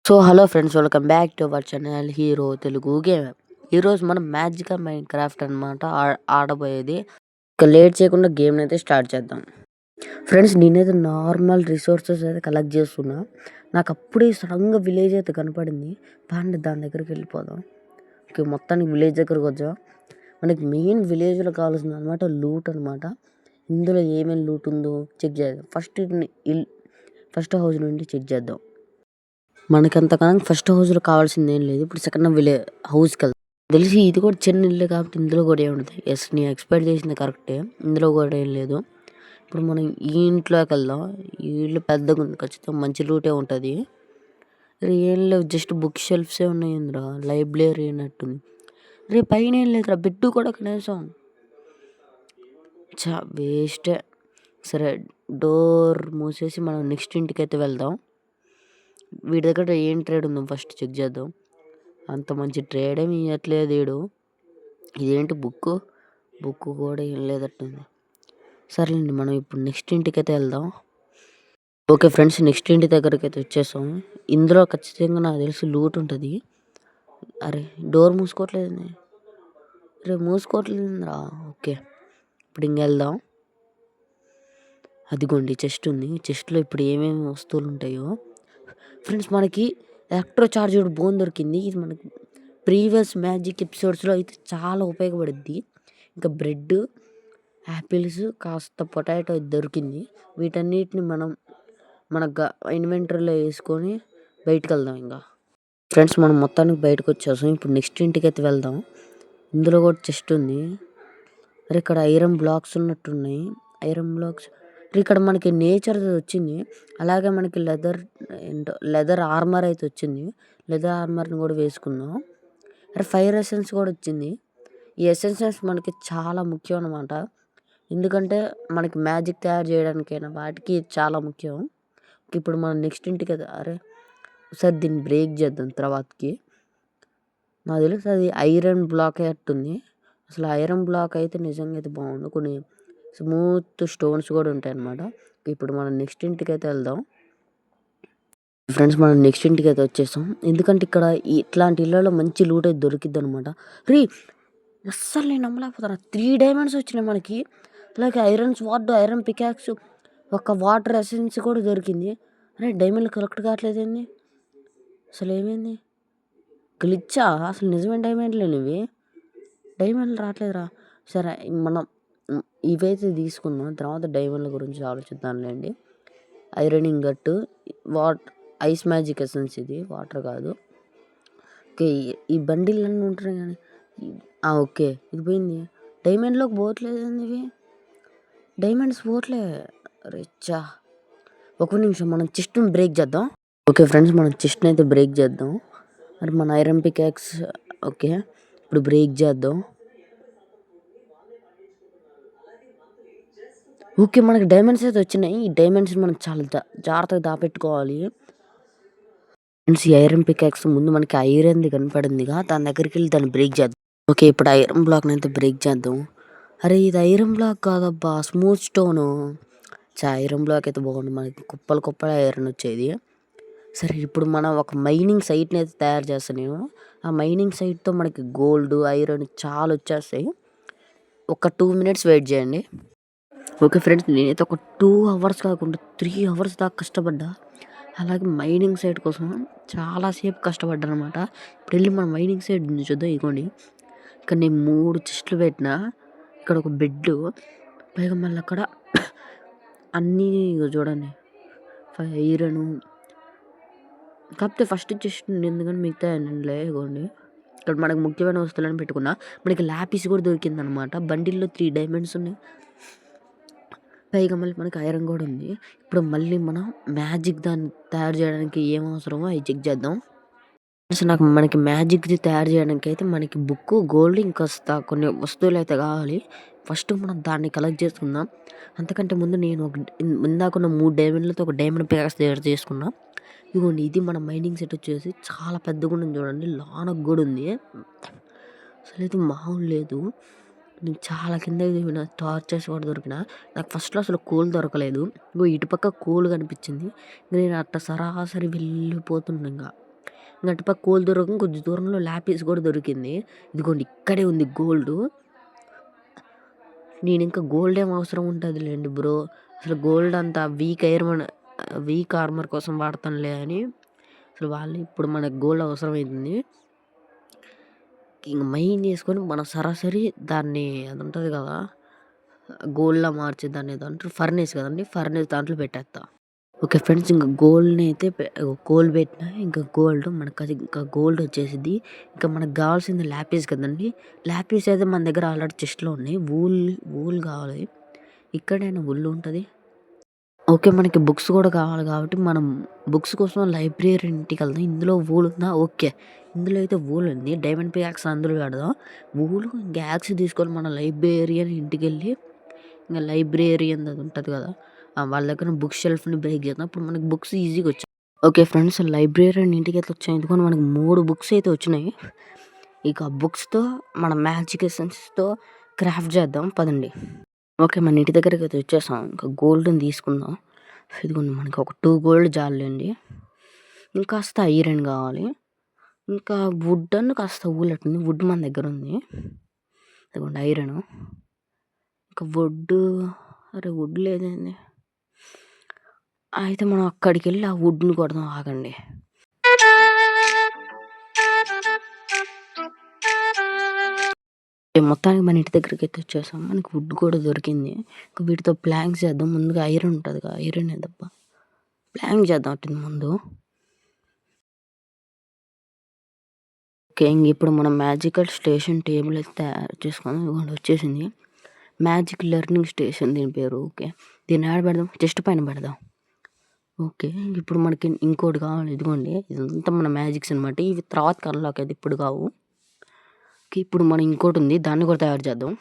So hello friends, welcome back to our channel hero Telugu game. ఈరోజు మనం magical mind craft అనమాట ఆడబోయేది. ఇక late చేయకుండా గేమ్ని అయితే స్టార్ట్ చేద్దాం. ఫ్రెండ్స్, నేనైతే నార్మల్ రిసోర్సెస్ అయితే కలెక్ట్ చేస్తున్నా. నాకు అప్పుడే సడన్గా విలేజ్ అయితే కనపడింది. పాండి దాని దగ్గరికి వెళ్ళిపోదాం. ఓకే, మొత్తానికి విలేజ్ దగ్గరకు వచ్చాం. మనకి మెయిన్ విలేజ్లో కావాల్సింది అనమాట లూట్ అనమాట. ఇందులో ఏమేమి లూట్ ఉందో చెక్ చేద్దాం. ఫస్ట్ హౌస్ నుండి చెక్ చేద్దాం. మనకి అంతకన్నా ఫస్ట్ హౌస్లో కావాల్సింది ఏం లేదు. ఇప్పుడు సెకండ్ హౌస్కి వెళ్తాం. తెలిసి ఇది కూడా చిన్న ఇల్లు కాబట్టి ఇందులో కూడా ఏమి ఉంటుంది. ఎస్, నేను ఎక్స్పెక్ట్ చేసింది కరెక్టే. ఇందులో కూడా ఏం లేదు. ఇప్పుడు మనం ఈ ఇంట్లోకి వెళ్దాం. ఈ ఇల్లు పెద్దగా ఉంది, ఖచ్చితంగా మంచి లూటే ఉంటుంది. ఏం లేవు, జస్ట్ బుక్ షెల్ఫ్సే ఉన్నాయి. ఇందులో లైబ్రరీ అన్నట్టుంది. పైన ఏం లేదురా, బెడ్ కూడా కనీసం. వేస్టే. సరే, డోర్ మూసేసి మనం నెక్స్ట్ ఇంటికి అయితే వెళ్దాం. వీడి దగ్గర ఏం ట్రేడ్ ఉందో ఫస్ట్ చెక్ చేద్దాం. అంత మంచి ట్రేడ్ ఏమి ఇవ్వట్లేదు వీడు. ఇదేంటి బుక్ కూడా ఏం లేదట్టుంది. సరేలేండి, మనం ఇప్పుడు నెక్స్ట్ ఇంటికి అయితే వెళ్దాం. ఓకే ఫ్రెండ్స్, నెక్స్ట్ ఇంటి దగ్గరికి అయితే వచ్చేసాం. ఇందులో ఖచ్చితంగా నాకు తెలిసి లూట్ ఉంటుంది. అరే, డోర్ మూసుకోవట్లేదు. మూసుకోవట్లేదురా. ఓకే, ఇప్పుడు ఇంక వెళ్దాం. అదిగోండి, చెస్ట్ ఉంది. చెస్ట్లో ఇప్పుడు ఏమేమి వస్తువులు ఉంటాయో. ఫ్రెండ్స్, మనకి ఎలక్ట్రో చార్జర్ బోన్ దొరికింది. ఇది మనకి ప్రీవియస్ మ్యాజిక్ ఎపిసోడ్స్లో అయితే చాలా ఉపయోగపడుద్ది. ఇంకా బ్రెడ్, యాపిల్స్, కాస్త పొటాటో దొరికింది. వీటన్నిటిని మనం మన ఇన్వెంటరీలో వేసుకొని బయటకు వెళ్దాం. ఇంకా ఫ్రెండ్స్, మనం మొత్తానికి బయటకు వచ్చేసాం. ఇప్పుడు నెక్స్ట్ ఇంటికి అయితే వెళ్దాం. ఇందులో కూడా చెస్ట్ ఉంది. అరే, ఇక్కడ ఐరన్ బ్లాక్స్ ఉన్నట్టున్నాయి. ఐరన్ బ్లాక్స్ ఇక్కడ మనకి నేచర్ వచ్చింది. అలాగే మనకి లెదర్ ఆర్మర్ అయితే వచ్చింది. లెదర్ ఆర్మర్ని కూడా వేసుకుందాం. అరే, ఫైర్ ఎసెన్స్ కూడా వచ్చింది. ఈ ఎసెన్సెస్ మనకి చాలా ముఖ్యం అనమాట. ఎందుకంటే మనకి మ్యాజిక్ తయారు చేయడానికైనా వాటికి చాలా ముఖ్యం. ఇప్పుడు మనం నెక్స్ట్ ఇంటికి అరే ఒకసారి దీన్ని బ్రేక్ చేద్దాం తర్వాతకి. నాకు తెలుసు అది ఐరన్ బ్లాక్ అయ్యేట్టుంది. అసలు ఐరన్ బ్లాక్ అయితే నిజంగా అయితే బాగుండు. కొన్ని స్మూత్ స్టోన్స్ కూడా ఉంటాయి అన్నమాట. ఇప్పుడు మనం నెక్స్ట్ ఇంటికి అయితే వెళ్దాం. ఫ్రెండ్స్, మనం నెక్స్ట్ ఇంటికి అయితే వచ్చేసాం. ఎందుకంటే ఇక్కడ ఇట్లాంటి ఇళ్ళలో మంచి లూట్ అయితే దొరికిద్ది అనమాట. అస్సలు నేను నమ్మలేకపోతున్నా. 3 డైమండ్స్ వచ్చినాయి మనకి. అలాగే ఐరన్ స్వార్డ్, ఐరన్ పికాక్స్, ఒక వాటర్ ఎసెన్స్ కూడా దొరికింది. అరే, డైమండ్లు కలెక్ట్ కావట్లేదు ఏంది? అసలు ఏమైంది? గ్లిచ్చా? అసలు నిజమైన డైమండ్లు ఇవి. డైమండ్లు రావట్లేదురా. సరే, మనం ఇవైతే తీసుకుందాం. తర్వాత డైమండ్ల గురించి ఆలోచిద్దాంలేండి. Iron ingot, ice magic essence, ఇది వాటర్ కాదు. ఓకే, ఈ బండిల్ అన్నీ ఉంటున్నాయి కానీ ఓకే, ఇది పోయింది. డైమండ్లోకి పోవట్లేదు ఇవి. డైమండ్స్ పోవట్లే. రిచ్చా, ఒక నిమిషం, మనం చెస్ట్ని బ్రేక్ చేద్దాం. ఓకే ఫ్రెండ్స్, మనం చెస్ట్ని అయితే బ్రేక్ చేద్దాం. మరి మన ఐరన్ పికాక్స్ ఓకే, ఇప్పుడు బ్రేక్ చేద్దాం. ఓకే, మనకి డైమండ్స్ అయితే వచ్చినాయి. ఈ డైమండ్స్ మనం చాలా జాగ్రత్తగా దాపెట్టుకోవాలి. ఫ్రెండ్స్, ఈ ఐరన్ పికాక్స్ ముందు మనకి ఐరన్ది కనపడిందిగా, దాని దగ్గరికి వెళ్ళి దాన్ని బ్రేక్ చేద్దాం. ఓకే, ఇప్పుడు ఐరన్ బ్లాక్ని అయితే బ్రేక్ చేద్దాం. అరే, ఇది ఐరన్ బ్లాక్ కాదబ్బా, స్మూత్ స్టోను. ఐరన్ బ్లాక్ అయితే బాగుంది. మనకి కుప్పలు ఐరన్ వచ్చేది. సరే, ఇప్పుడు మనం ఒక మైనింగ్ సైట్ని అయితే తయారు చేస్తాను నేను. ఆ మైనింగ్ సైట్తో మనకి గోల్డ్, ఐరన్ చాలా వచ్చేస్తాయి. ఒక 2 minutes వెయిట్ చేయండి. ఓకే ఫ్రెండ్స్, నేనైతే ఒక 2 hours కాకుండా 3 hours దాకా కష్టపడ్డా. అలాగే మైనింగ్ సైట్ కోసం చాలాసేపు కష్టపడ్డా అనమాట. ఇప్పుడు వెళ్ళి మన మైనింగ్ సైట్ చూద్దాం. ఇదిగోండి, ఇక్కడ నేను 3 చెస్ట్లు పెట్టినా. ఇక్కడ ఒక బెడ్, పైగా మళ్ళీ అక్కడ అన్నీ చూడండి, ఐరను. కాకపోతే ఫస్ట్ చెస్ట్ ఎందుకంటే మిగతా లేకోండి. ఇక్కడ మనకు ముఖ్యమైన వస్తువులను పెట్టుకున్నా. మనకి ల్యాపిస్ కూడా దొరికింది అనమాట. బండిల్లో 3 డైమండ్స్ ఉన్నాయి. పైగా మళ్ళీ మనకి ఐరన్ కూడా ఉంది. ఇప్పుడు మళ్ళీ మనం మ్యాజిక్ దాన్ని తయారు చేయడానికి ఏం అవసరమో అవి చెక్ చేద్దాం. మనకి మ్యాజిక్ది తయారు చేయడానికి అయితే మనకి బుక్, గోల్డ్, ఇంకా కొన్ని వస్తువులు అయితే కావాలి. ఫస్ట్ మనం దాన్ని కలెక్ట్ చేసుకుందాం. అంతకంటే ముందు నేను ఇందాకున్న 3 డైమండ్లతో ఒక డైమండ్ పికాక్స్ తయారు చేసుకున్నా. ఇదిగోండి, ఇది మన మైనింగ్ సెట్ వచ్చేసి చాలా పెద్దగా ఉంది చూడండి. లానకు కూడా ఉంది. అసలు అయితే మామూలు లేదు. నేను చాలా కింద టార్చెస్ కూడా దొరికిన. నాకు ఫస్ట్లో అసలు కోల్ దొరకలేదు. ఇటుపక్క కోల్ కనిపించింది. నేను అట్ట సరాసరి వెళ్ళిపోతున్నా. ఇంకా ఇంక అటుపక్క గోల్డ్ దొరకక కొంచెం దూరంలో లాపిస్ కూడా దొరికింది. ఇదిగోండి ఇక్కడే ఉంది గోల్డు. నేను ఇంకా గోల్డ్ ఏం అవసరం ఉంటుందిలేండి బ్రో, అసలు గోల్డ్ అంతా వీక్ ఆర్మర్ కోసం వాడతానులే అని అసలు వాళ్ళు ఇప్పుడు మనకు గోల్డ్ అవసరమైంది. ఇంక మైన్ చేసుకొని మనం సరాసరి దాన్ని అది ఉంటుంది కదా గోల్డ్లా మార్చే దాన్ని ఏదో అంటారు ఫర్నేస్ కదండి, ఫర్నేస్ దాంట్లో పెట్టేస్తా. ఓకే ఫ్రెండ్స్, ఇంకా గోల్డ్ని అయితే గోల్డ్ పెట్టిన ఇంకా గోల్డ్ మనకు అది ఇంకా గోల్డ్ వచ్చేసింది. ఇంకా మనకు కావాల్సింది ల్యాపీస్ కదండి. ల్యాపీస్ అయితే మన దగ్గర ఆల్రెడీ చెస్ట్లో ఉన్నాయి. వూల్ కావాలి, ఇక్కడైనా వూల్ ఉంటుంది. ఓకే, మనకి బుక్స్ కూడా కావాలి కాబట్టి మనం బుక్స్ కోసం లైబ్రరీ ఇంటికి వెళ్దాం. ఇందులో వూల్ ఉందా? ఓకే, ఇందులో అయితే వూల్ ఉంది. డైమండ్ పికాక్స్ అందులో పెడదాం. వూల్ ఇంకా యాక్స్ తీసుకొని మన లైబ్రేరియన్ ఇంటికి వెళ్ళి ఇంకా లైబ్రేరియన్ అది ఉంటుంది కదా వాళ్ళ దగ్గర బుక్ షెల్ఫ్ని బ్రేక్ చేద్దాం. అప్పుడు మనకి బుక్స్ ఈజీగా వచ్చాయి. ఓకే ఫ్రెండ్స్, లైబ్రేరియన్ ఇంటికి అయితే వచ్చాయి. ఎందుకంటే మనకు 3 బుక్స్ అయితే వచ్చినాయి. ఇక బుక్స్తో మన మ్యాజిక్ ఎసెన్స్తో క్రాఫ్ట్ చేద్దాం పదండి. ఓకే, మన ఇంటి దగ్గరికి అయితే వచ్చేసాం. ఇంకా గోల్డ్ని తీసుకుందాం. ఇదిగోండి మనకి ఒక 2 గోల్డ్ జాలండి. ఇంకాస్త ఐరన్ కావాలి, ఇంకా వుడ్ అన్న కాస్త ఊలట్టుంది. వుడ్ మన దగ్గర ఉంది. ఇదిగోండి ఐరన్, ఇంకా వుడ్ లేదండి. అయితే మనం అక్కడికి వెళ్ళి ఆ వుడ్ని కొడదాం. ఆగండి. మొత్తానికి మన ఇంటి దగ్గరికి అయితే వచ్చేసాం. మనకి వుడ్ కూడా దొరికింది. ఇంకా వీటితో ప్లాంక్స్ చేద్దాం. ముందుగా ఐరన్ ఉంటుంది కదా, ఐరన్ ఏదబ్బా ప్లాంక్ చేద్దాం అట్టింది ముందు. ఓకే, ఇంక ఇప్పుడు మనం మ్యాజికల్ స్టేషన్ టేబుల్ అయితే తయారు చేసుకుందాం. ఇదిగోండి వచ్చేసింది. మ్యాజిక్ లెర్నింగ్ స్టేషన్ దీని పేరు. ఓకే, దీన్ని యాడ్ పెడదాం, చెస్ట్ పైన పెడదాం. ఓకే, ఇప్పుడు మనకి ఇంకోటి కావాలి. ఇదిగోండి ఇదంతా మన మ్యాజిక్స్ అనమాట. ఇవి తర్వాత అన్లాక్ అయితే ఇప్పుడు కావు. ఓకే, ఇప్పుడు మనం ఇంకోటి ఉంది, దాన్ని కూడా తయారు చేద్దాం.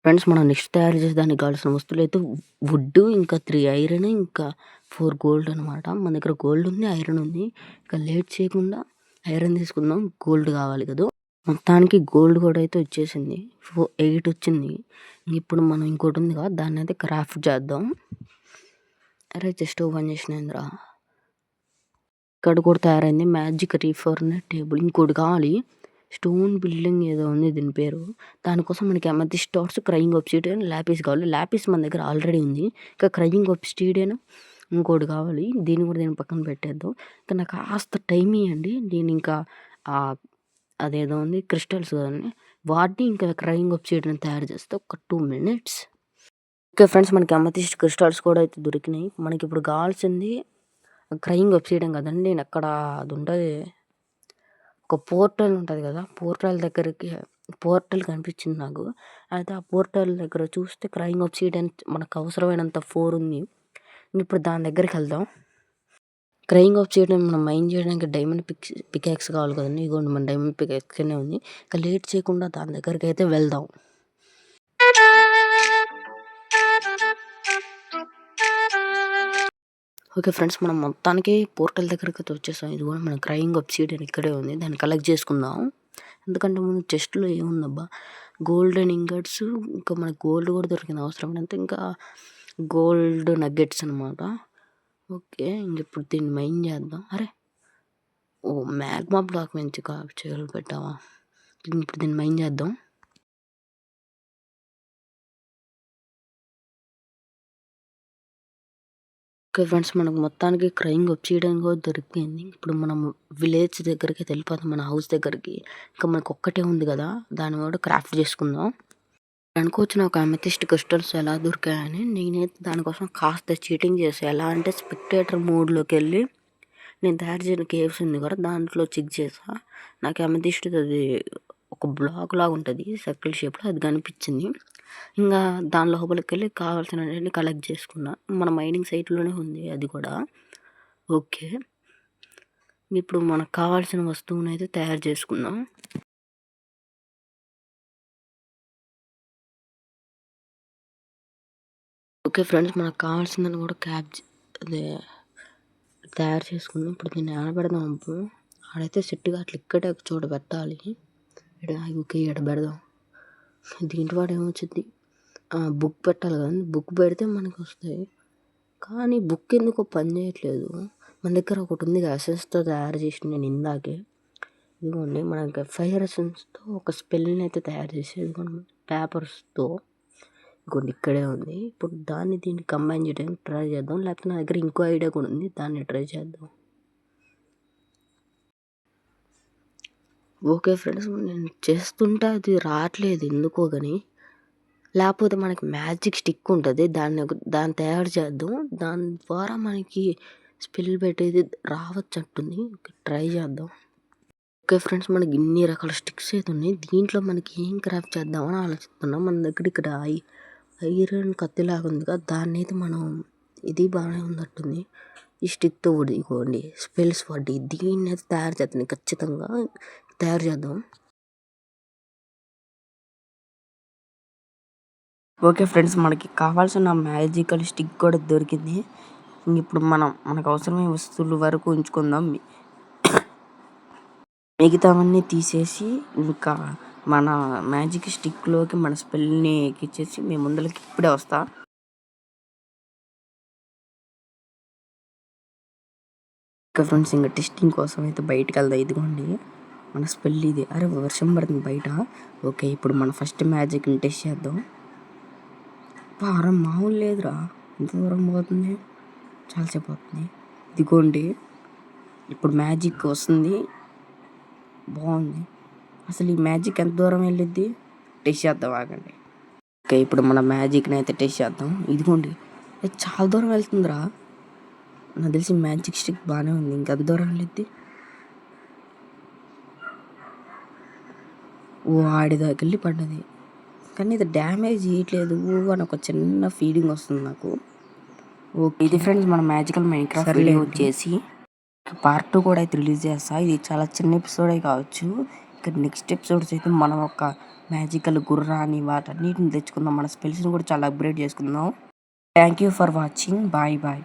ఫ్రెండ్స్, మనం నెక్స్ట్ తయారు చేసే దానికి కావాల్సిన వస్తువులు అయితే వుడ్, ఇంకా 3 ఐరన్, ఇంకా 4 గోల్డ్ అనమాట. మన దగ్గర గోల్డ్ ఉంది, ఐరన్ ఉంది. ఇంకా లేట్ చేయకుండా ఐరన్ తీసుకుందాం, గోల్డ్ కావాలి కదా. మొత్తానికి గోల్డ్ కూడా అయితే వచ్చేసింది. 8 వచ్చింది. ఇప్పుడు మనం ఇంకోటి ఉంది కదా, దాన్ని అయితే క్రాఫ్ట్ చేద్దాం. అరే జస్ట్ ఓపెన్ చేసినాయిందిరా. ఇక్కడ కూడా తయారైంది మ్యాజిక్ రీఫర్న్ టేబుల్. ఇంకోటి కావాలి, స్టోన్ బిల్డింగ్ ఏదో ఉంది దీని పేరు. దానికోసం మనకి amethyst stars, crying obsidian, lapis కావాలి. ల్యాపిస్ మన దగ్గర ఆల్రెడీ ఉంది. ఇంకా క్రయింగ్ ఒబ్సిడియన్ ఇంకోటి కావాలి. దీన్ని కూడా దీని పక్కన పెట్టేద్దాం. ఇంకా నాకు కాస్త టైం ఇవ్వండి. నేను ఇంకా అదేదో ఉంది క్రిస్టల్స్ కదండి, వాటిని ఇంకా క్రయింగ్ ఒబ్సిడియన్ తయారు చేస్తే ఒక 2 minutes. ఓకే ఫ్రెండ్స్, మనకి అమెథిస్ట్ క్రిస్టల్స్ కూడా అయితే దొరికినాయి. మనకి ఇప్పుడు కావాల్సింది క్రయింగ్ ఒబ్సిడియన్ కదండి. నేను అక్కడ అది ఉంటుంది, ఒక పోర్టల్ ఉంటుంది కదా, పోర్టల్ కనిపించింది నాకు. అయితే ఆ పోర్టల్ దగ్గర చూస్తే క్రయింగ్ ఒబ్సిడియన్ మనకు అవసరమైనంత 4 ఉంది. ఇప్పుడు దాని దగ్గరికి వెళ్దాం. క్రయింగ్ ఒబ్సిడియన్ మనం మైన్ చేయడానికి డైమండ్ పికాక్స్ కావాలి కదండి. ఇదిగోండి మన డైమండ్ పికాక్స్నే ఉంది. ఇంకా లేట్ చేయకుండా దాని దగ్గరికి అయితే వెళ్దాం. ఓకే ఫ్రెండ్స్, మనం మొత్తానికి పోర్టల్ దగ్గరికి అయితే వచ్చేసాం. ఇది కూడా మన క్రయింగ్ ఒబ్సిడియన్ ఇక్కడే ఉంది, దాన్ని కలెక్ట్ చేసుకుందాం. ఎందుకంటే ముందు చెస్ట్లో ఏముందబ్బా, గోల్డెన్ ఇంగట్స్, ఇంకా మనకు గోల్డ్ కూడా దొరికింది అవసరమైనంత, ఇంకా గోల్డ్ నగ్గెట్స్ అనమాట. ఓకే, ఇంక ఇప్పుడు దీన్ని మైన్ చేద్దాం. అరే మ్యాగ్మా బ్లాక్ మంచి చేయలు పెట్టావా. ఇప్పుడు దీన్ని మైన్ చేద్దాం. ఓకే ఫ్రెండ్స్, మనకు మొత్తానికి క్రయింగ్ ఒబ్సిడియన్ కూడా దొరికింది. ఇప్పుడు మనం విలేజ్ దగ్గరికి వెళ్ళిపోతాం, మన హౌస్ దగ్గరికి. ఇంకా మనకు ఒక్కటే ఉంది కదా, దాన్ని కూడా క్రాఫ్ట్ చేసుకుందాం. అనుకోవచ్చు నాకు అమెథిస్ట్ క్రిస్టల్స్ ఎలా దొరికాయని. నేనైతే దానికోసం కాస్త చీటింగ్ చేసాను. ఎలా అంటే స్పెక్టేటర్ మోడ్లోకి వెళ్ళి నేను తయారు చేసిన కేవ్స్ ఉంది కదా, దాంట్లో చెక్ చేసా. నాకు అమెథిస్ట్ అది ఒక బ్లాక్ లాగా ఉంటుంది సర్కిల్ షేప్లో, అది కనిపించింది. ఇంకా దాని లోపలికి వెళ్ళి కావాల్సినవన్నీ కలెక్ట్ చేసుకున్నా. మన మైనింగ్ సైట్లోనే ఉంది అది కూడా. ఓకే, ఇప్పుడు మనకు కావాల్సిన వస్తువుని అయితే తయారు చేసుకుందాం. ఓకే ఫ్రెండ్స్, మనకు కావాల్సిందని కూడా అదే తయారు చేసుకుందాం. ఇప్పుడు దీన్ని ఆడబెడదాం. అప్పుడు ఆడైతే సెట్గా అట్లా ఇక్కడే ఒక చోట పెట్టాలి. ఓకే, ఇక్కడ పెడదాం. దీంట్లో వాడు ఏమొచ్చింది, బుక్ పెట్టాలి కదండి. బుక్ పెడితే మనకు వస్తాయి, కానీ బుక్ ఎందుకో పని చేయట్లేదు. మన దగ్గర ఒకటి ఉంది ఎసెన్స్తో తయారు చేసిన నేను ఇందాకే. ఇదిగోండి మనకి ఫైర్ ఎసెన్స్‌తో ఒక స్పెల్‌ని అయితే తయారు చేసి ఇదిగోండి పేపర్స్‌తో ఇదిగోండి ఇక్కడే ఉంది. ఇప్పుడు దాన్ని దీన్ని కంబైన్ చేయడానికి ట్రై చేద్దాం. లేకపోతే నా దగ్గర ఇంకో ఐడియా కూడా ఉంది. దాన్ని ట్రై చేద్దాం. ఓకే ఫ్రెండ్స్, నేను చేస్తుంటే అది రావట్లేదు ఎందుకో గాని. లేకపోతే మనకి మ్యాజిక్ స్టిక్ ఉంటది. దాన్ని తయారు చేద్దాం. దాని ద్వారా మనకి స్పెల్ పెట్టేది రావచ్చంటుంది. ట్రై చేద్దాం. ఓకే ఫ్రెండ్స్, మనకి ఇన్ని రకాల స్టిక్స్ అయితే ఉన్నాయి. దీంట్లో మనకి ఏం క్రాఫ్ట్ చేద్దామని ఆలోచిస్తున్నాం. మన దగ్గర ఇక్కడ ఐరన్ కత్తిలాగా ఉంది కదా, దాన్నైతే మనం ఇది బాగానే ఉన్నట్టుంది. ఈ స్టిక్‌తో కూడా ఇదిగోండి స్పెల్స్ వాడి దీన్నైతే తయారు చేద్దాం. ఖచ్చితంగా తయారు చేద్దాం. ఓకే ఫ్రెండ్స్, మనకి కావాల్సిన మ్యాజికల్ స్టిక్ కూడా దొరికింది. ఇప్పుడు మనకు అవసరమైన వస్తువుల వరకు ఉంచుకుందాం. మిగతావన్నీ తీసేసి ఇంకా మన మ్యాజిక్ స్టిక్‌లోకి మన స్పెల్‌ని ఎక్కించేసి మీ ముందలకి ఇప్పుడే వస్తా. ఓకే ఫ్రెండ్స్, ఇంకా టెస్టింగ్ కోసం అయితే బయటికెళ్దాం. ఇదిగోండి మన స్పెల్ ఇది. అరే వర్షం పడుతుంది బయట. ఓకే, ఇప్పుడు మన ఫస్ట్ మ్యాజిక్‌ని టెస్ట్ చేద్దాం. అరే మామూలు లేదురా, ఎంత దూరం పోతుంది, చాలాసేపు అవుతుంది. ఇదిగోండి ఇప్పుడు మ్యాజిక్ వస్తుంది. బాగుంది. అసలు ఈ మ్యాజిక్ ఎంత దూరం వెళ్ళిద్ది టెస్ట్ చేద్దాం, ఆగండి. ఓకే, ఇప్పుడు మన మ్యాజిక్ని అయితే టెస్ట్ చేద్దాం. ఇదిగోండి ఇది చాలా దూరం వెళ్తుందిరా. నాకు తెలిసి మ్యాజిక్ స్టిక్ బాగానే ఉంది. ఇంకెంత దూరం వెళ్ళిద్ది. వాడి దాకా వెళ్ళి పడ్డది. కానీ ఇది డ్యామేజ్ చేయట్లేదు అని ఒక చిన్న ఫీలింగ్ వస్తుంది నాకు. ఓకే, ఇది ఫ్రెండ్స్ మన మ్యాజికల్ మైన్క్రాఫ్ట్ వీడియో వచ్చేసి పార్ట్ 2 కూడా అయితే రిలీజ్ చేస్తా. ఇది చాలా చిన్న ఎపిసోడే కావచ్చు. ఇక్కడ నెక్స్ట్ ఎపిసోడ్స్ అయితే మనం ఒక మ్యాజికల్ గుర్రాన్ని వాటన్నిటిని తెచ్చుకుందాం. మన స్పెల్స్ని కూడా చాలా అప్గ్రేడ్ చేసుకుందాం. Thank you for watching. Bye bye.